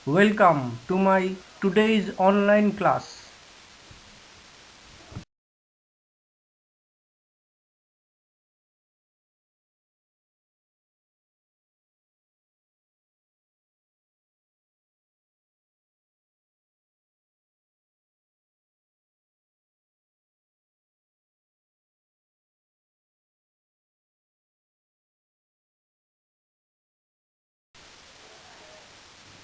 Welcome to my today's online class.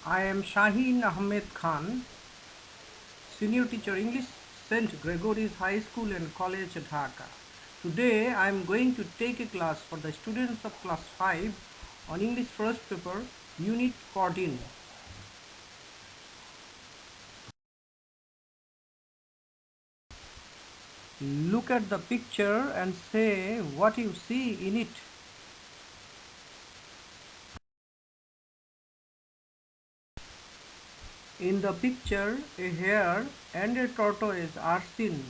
I am Shaheen Ahmed Khan, Senior Teacher English, St. Gregory's High School and College, Dhaka. Today I am going to take a class for the students of class 5 on English first paper, Unit 14. Look at the picture and say what you see in it. In the picture, a hare and a tortoise are seen.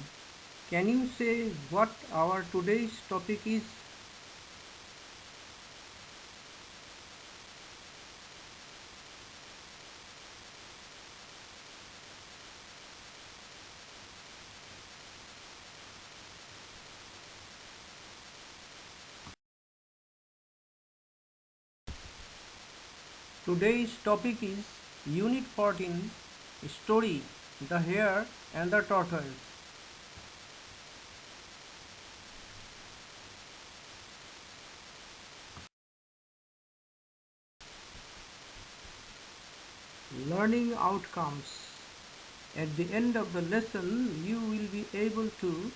Can you say what our today's topic is? Today's topic is Unit 14, Story, the Hare and the Tortoise. Learning outcomes. At the end of the lesson, you will be able to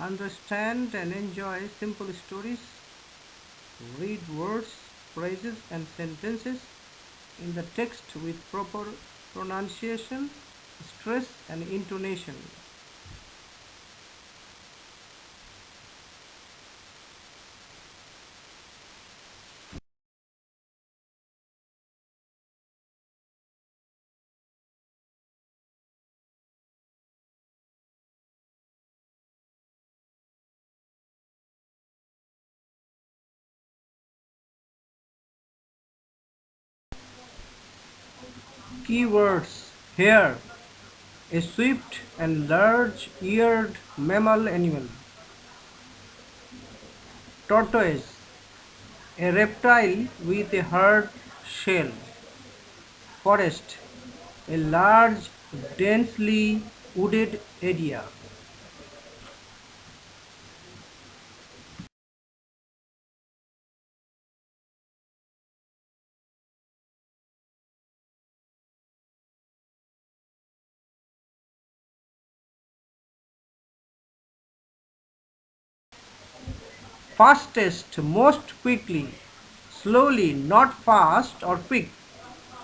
understand and enjoy simple stories, read words, phrases and sentences in the text with proper pronunciation, stress and intonation. Keywords. Hare, a swift and large-eared mammal animal. Tortoise, a reptile with a hard shell. Forest, a large, densely wooded area. Fastest, most quickly. Slowly, not fast or quick.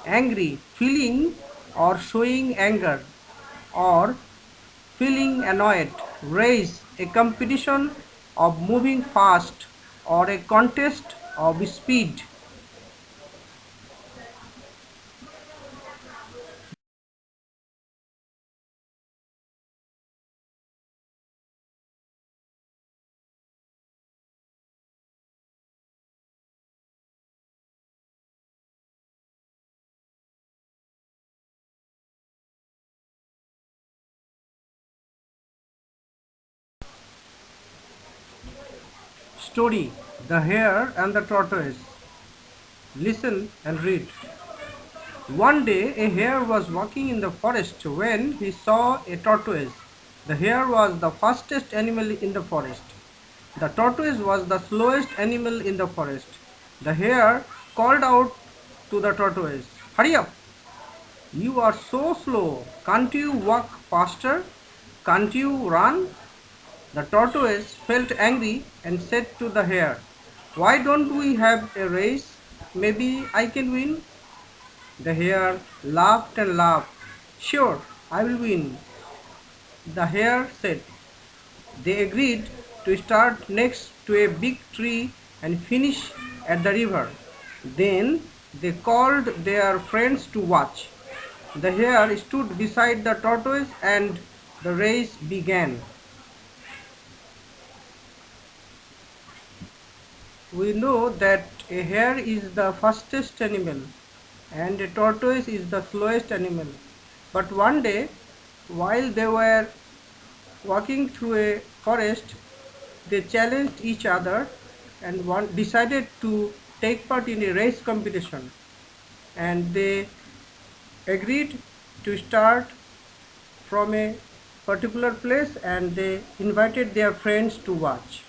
Angry, feeling or showing anger, or feeling annoyed. Race, a competition of moving fast or a contest of speed. Story, the Hare and the Tortoise. Listen and read. One day a hare was walking in the forest when he saw a tortoise. The hare was the fastest animal in the forest. The tortoise was the slowest animal in the forest. The hare called out to the tortoise, "Hurry up! You are so slow. Can't you walk faster? Can't you run?" The tortoise felt angry and said to the hare, "Why don't we have a race? Maybe I can win." The hare laughed and laughed. "Sure, I will win," the hare said. They agreed to start next to a big tree and finish at the river. Then they called their friends to watch. The hare stood beside the tortoise and the race began. We know that a hare is the fastest animal. and a tortoise is the slowest animal. But one day, while they were walking through a forest, they challenged each other and one decided to take part in a race competition. And they agreed to start from a particular place and they invited their friends to watch.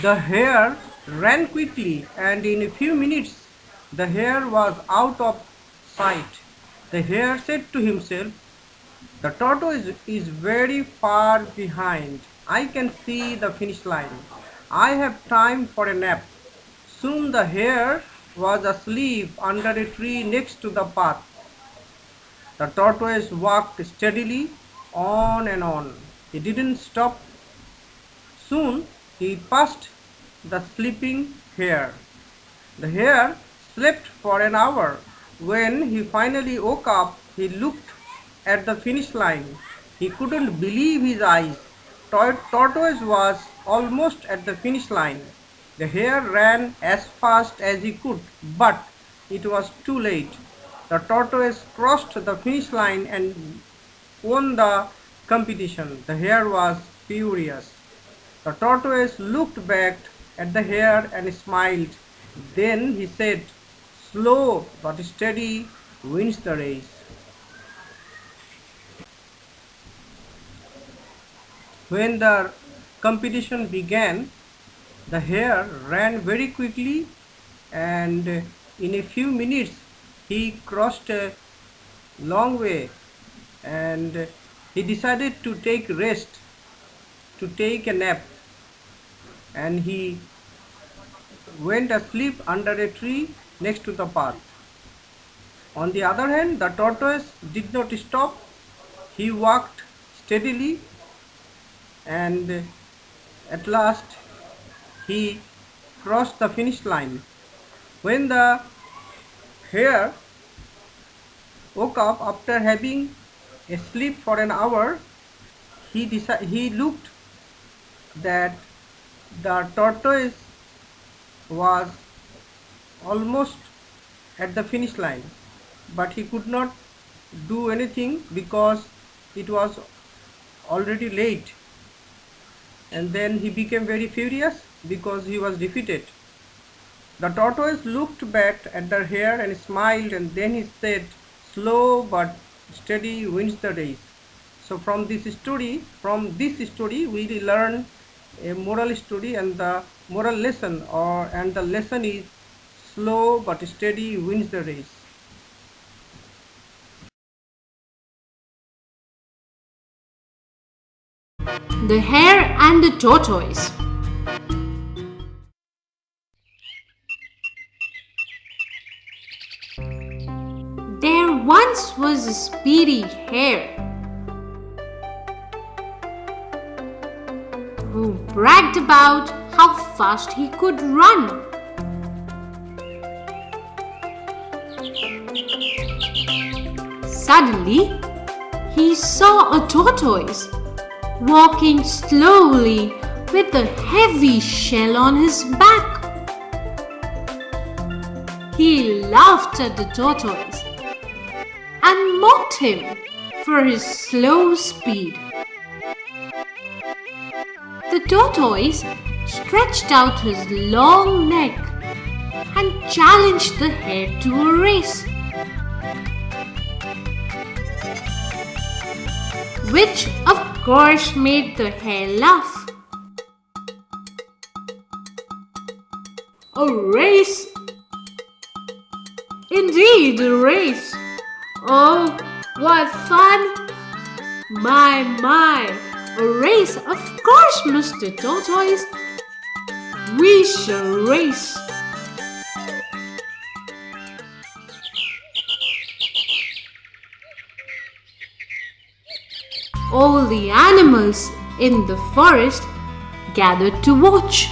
The hare ran quickly, and in a few minutes the hare was out of sight. The hare said to himself, "The tortoise is very far behind. I can see the finish line. I have time for a nap." Soon the hare was asleep under a tree next to the path. The tortoise walked steadily on and on. He didn't stop. Soon he passed the sleeping hare. The hare slept for an hour. When he finally woke up, he looked at the finish line. He couldn't believe his eyes. Tortoise was almost at the finish line. The hare ran as fast as he could, but it was too late. The tortoise crossed the finish line and won the competition. The hare was furious. The tortoise looked back at the hare and smiled. Then he said, "Slow but steady wins the race." When the competition began, the hare ran very quickly and in a few minutes he crossed a long way and he decided to take rest, to take a nap, and he went asleep under a tree next to the path. On the other hand, the tortoise did not stop. He walked steadily and at last he crossed the finish line. When the hare woke up after having a sleep for an hour, he looked that the tortoise was almost at the finish line, but he could not do anything because it was already late, and then he became very furious because he was defeated. The tortoise looked back at the hare and smiled, and then he said, "Slow but steady wins the race." So from this story we learn a moral story, and the moral lesson and the lesson is slow but steady wins the race. The Hare and the Tortoise. There once was a speedy hare who bragged about how fast he could run. Suddenly, he saw a tortoise walking slowly with a heavy shell on his back. He laughed at the tortoise and mocked him for his slow speed. The tortoise stretched out his long neck and challenged the hare to a race, which of course made the hare laugh. A race? Indeed, a race. Oh, what fun! My, a race, of course, Mr. Tortoise. We shall race. All the animals in the forest gathered to watch.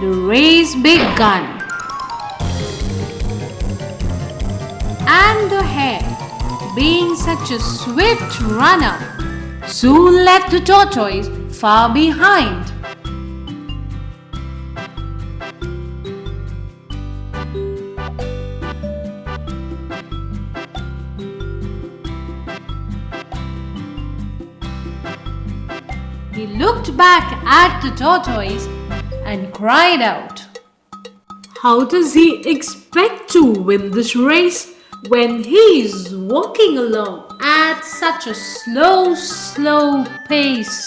The race began, and the hare, being such a swift runner, soon left the tortoise far behind. He looked back at the tortoise and cried out, "How does he expect to win this race when he's walking along at such a slow pace?"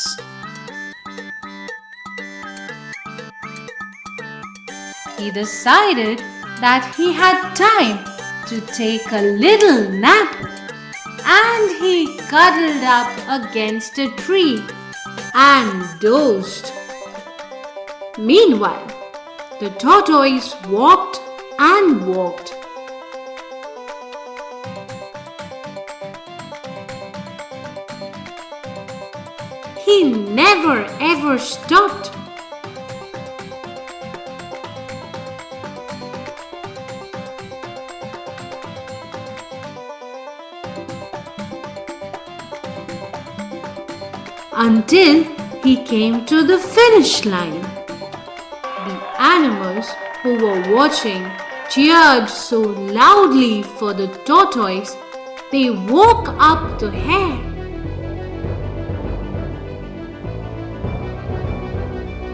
He decided that he had time to take a little nap, and he cuddled up against a tree and dozed. Meanwhile, the tortoise walked and walked. He never ever stopped. Until he came to the finish line. The animals who were watching cheered so loudly for the tortoise, they woke up the hare.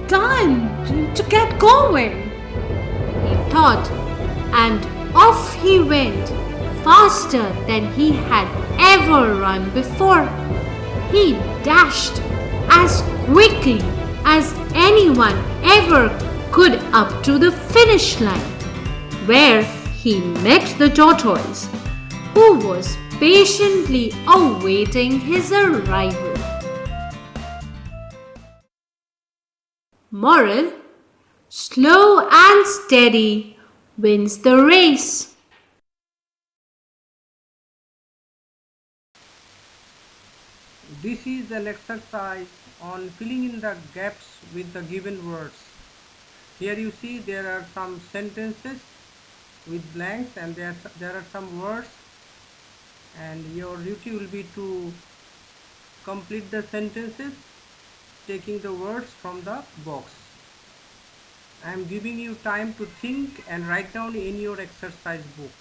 "Time to get going," he thought, and off he went, faster than he had ever run before. He dashed as quickly as anyone ever could up to the finish line, where he met the tortoise, who was patiently awaiting his arrival. Moral: slow and steady wins the race. This is an exercise on filling in the gaps with the given words. Here you see there are some sentences with blanks, and there are some words, and your duty will be to complete the sentences taking the words from the box. I am giving you time to think and write down in your exercise book.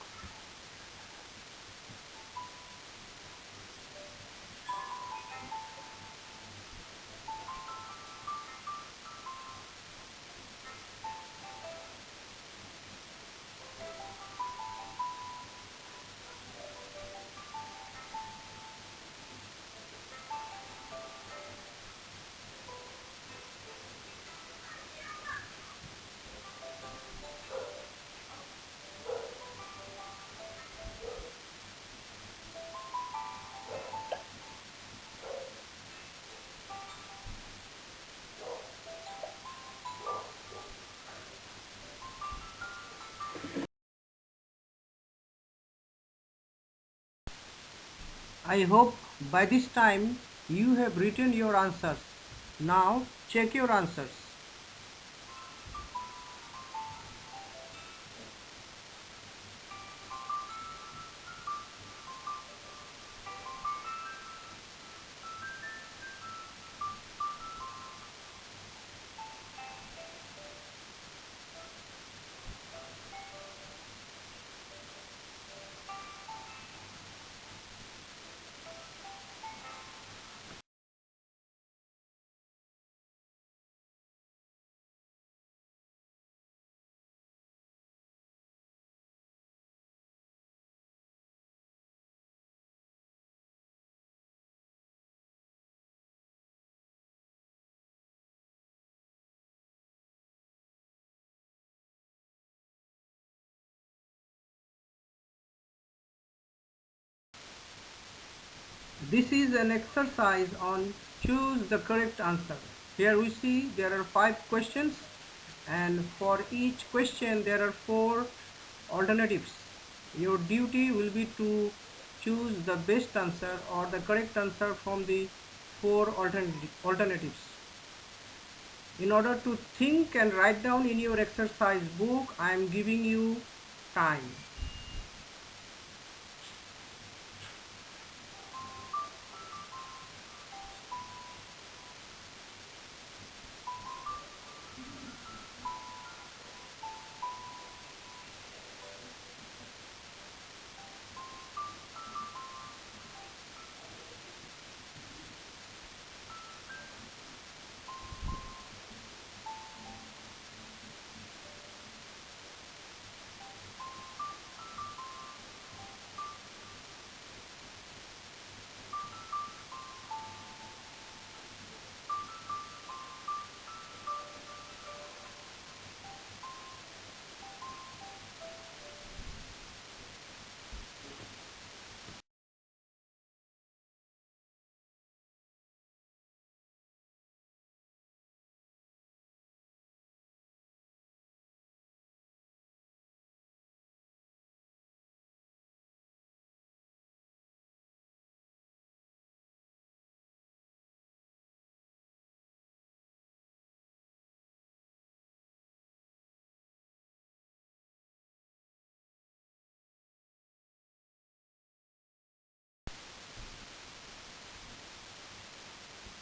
I hope by this time you have written your answers. Now check your answers. This is an exercise on choose the correct answer. Here we see there are 5 questions, and for each question there are 4 alternatives. Your duty will be to choose the best answer or the correct answer from the 4 alternatives. In order to think and write down in your exercise book, I am giving you time.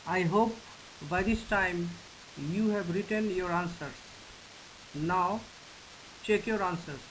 I hope by this time you have written your answers. Now check your answers.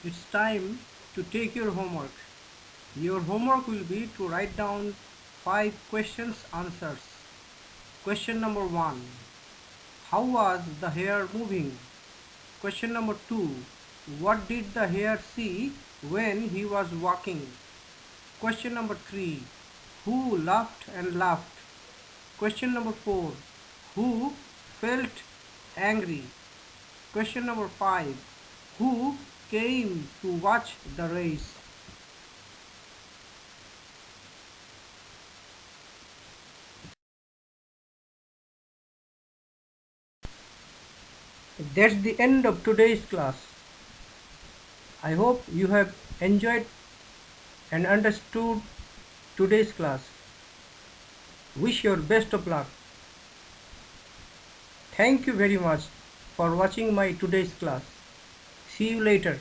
It's time to take your homework. Your homework will be to write down 5 questions answers. Question number 1. How was the hare moving? Question number 2. What did the hare see when he was walking? Question number 3. Who laughed and laughed? Question number 4. Who felt angry? Question number 5. Who came to watch the race? That's the end of today's class. I hope you have enjoyed and understood today's class. Wish your best of luck. Thank you very much for watching my today's class. See you later.